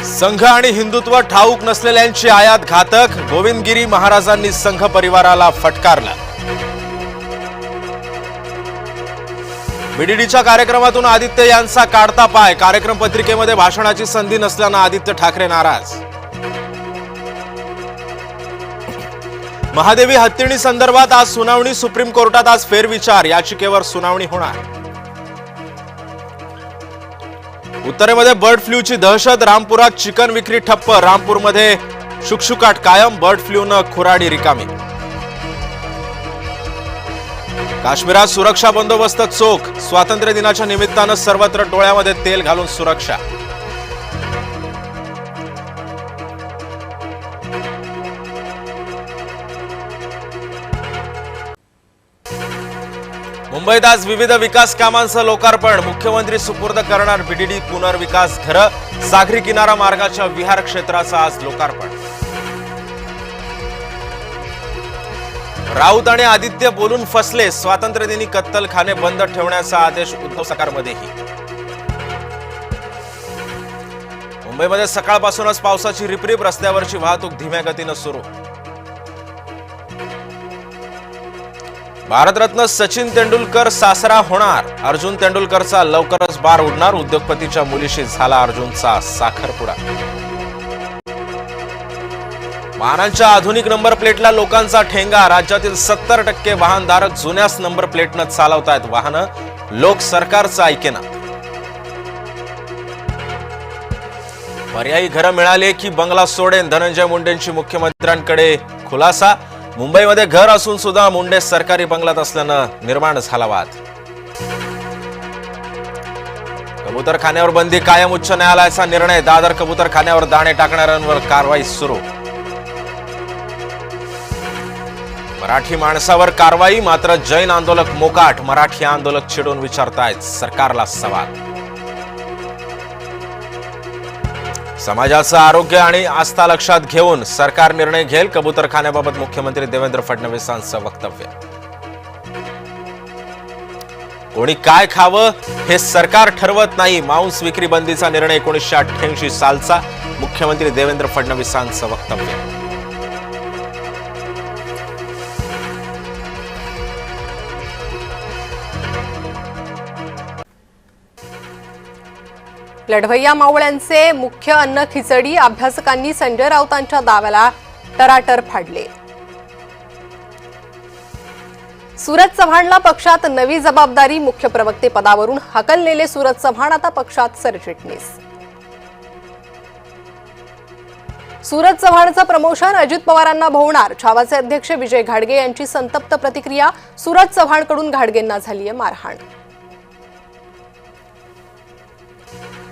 संघ आणि हिंदुत्व ठाऊक नसलेल्यांची आयात घातक, गोविंदगिरी महाराजांनी संघ परिवाराला फटकारला। बीडीडीच्या कार्यक्रमातून आदित्य यांचा काढता पाय, कार्यक्रम पत्रिकेमध्ये भाषणाची संधी नसल्याने आदित्य ठाकरे नाराज। महादेवी हत्तीणी संदर्भात आज सुनावणी, सुप्रीम कोर्टात आज फेरविचार, याचिकेवर सुनावणी होणार। उत्तरेमध्ये बर्ड फ्लूची दहशत, रामपुरात चिकन विक्री ठप्प, रामपूरमध्ये शुकशुकाट कायम, बर्ड फ्लूनं खुराडी रिकामी। काश्मीरात सुरक्षा बंदोबस्त चोख, स्वातंत्र्य दिनाच्या निमित्तानं सर्वत्र डोळ्यामध्ये तेल घालून सुरक्षा। मुंबईत आज विविध विकास कामांचं लोकार्पण, मुख्यमंत्री सुपूर्द करणार बीडीडी पुनर्विकास घरं, सागरी किनारा मार्गाच्या विहार क्षेत्राचं आज लोकार्पण। राऊत आणि आदित्य बोलून फसले, स्वातंत्र्यदिनी कत्तलखाने बंद ठेवण्याचा आदेश उद्धव सरकारमध्येही। मुंबईमध्ये सकाळपासूनच पावसाची रिपरिप, रस्त्यावरची वाहतूक धीम्या गतीनं सुरू। भारतरत्न सचिन तेंडुलकर सासरा होणार, अर्जुन तेंडुलकरचा लवकरच बार उडणार, उद्योगपतीच्या मुलीशी झाला अर्जुनचा साखरपुडा। वाहनांच्या आधुनिक नंबर प्लेटला लोकांचा ठेंगा, राज्यातील 70% वाहनधारक जुन्याच नंबर प्लेटनं चालवतायत वाहनं, लोक सरकारचं ऐकेना। पर्यायी घरं मिळाले की बंगला सोडेन, धनंजय मुंडेंची मुख्यमंत्र्यांकडे खुलासा, मुंबईमध्ये घर असून सुद्धा मुंडे सरकारी बंगल्यात असल्यानं निर्माण झाला वाद। कबूतरखान्यावर बंदी कायम, उच्च न्यायालयाचा निर्णय, दादर कबूतरखान्यावर दाणे टाकणाऱ्यांवर कारवाई सुरू। मराठी माणसावर कारवाई, मात्र जैन आंदोलक मोकाट, मराठी आंदोलक चिडून विचारतायत सरकारला सवाल। समाजाचं आरोग्य आणि आस्था लक्षात घेऊन सरकार निर्णय घेईल, कबूतरखान्याबाबत मुख्यमंत्री देवेंद्र फडणवीसांचं वक्तव्य। कोणी काय खावं हे सरकार ठरवत नाही, मांस विक्री बंदीचा निर्णय 1988 सालचा, मुख्यमंत्री देवेंद्र फडणवीसांचं वक्तव्य। लढवय्या मावळ्यांचे मुख्य अन्न खिचडी, अभ्यासकांनी संजय राऊतांच्या दाव्याला टराटर फाडले। सूरज चव्हाणला पक्षात नवी जबाबदारी, मुख्य प्रवक्ते पदावरून हकललेले सूरज चव्हाण आता पक्षात सरचिटणीस। सूरज चव्हाणचं प्रमोशन अजित पवारांना भोवणार, छावाचे अध्यक्ष विजय घाडगे यांची संतप्त प्रतिक्रिया, सूरज चव्हाणकडून घाडगेंना झालीय मारहाण।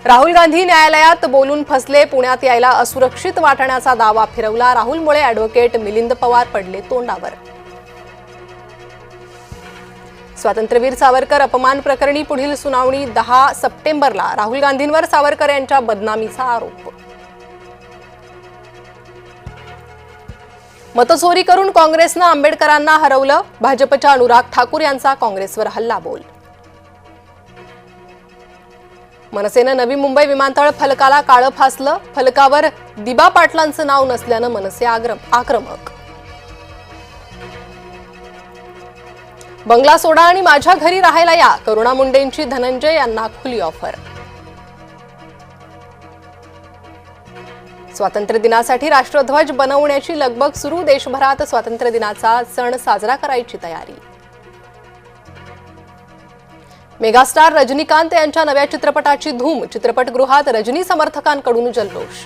राहुल गांधी न्यायालयात बोलून फसले, पुण्यात यायला असुरक्षित वाटण्याचा दावा फिरवला, राहुलमुळे ॲडव्होकेट मिलिंद पवार पडले तोंडावर। स्वातंत्र्यवीर सावरकर अपमान प्रकरणी पुढील सुनावणी 10 सप्टेंबरला, राहुल गांधींवर सावरकर यांच्या बदनामीचा आरोप। मतचोरी करून काँग्रेसनं आंबेडकरांना हरवलं, भाजपच्या अनुराग ठाकूर यांचा काँग्रेसवर हल्लाबोल। मनसेनं नवी मुंबई विमानतळ फलकाला काळं फासलं, फलकावर दिबा पाटलांचं नाव नसल्यानं मनसे आक्रमक। बंगला सोडा आणि माझ्या घरी राहायला या, करुणा मुंडेंची धनंजय यांना खुली ऑफर। स्वातंत्र्य दिनासाठी राष्ट्रध्वज बनवण्याची लगबग सुरू, देशभरात स्वातंत्र्य दिनाचा सण साजरा करायची तयारी। मेगास्टार रजनीकांत यांच्या नव्या चित्रपटाची धूम, चित्रपटगृहात रजनी समर्थकांकडून जल्लोष।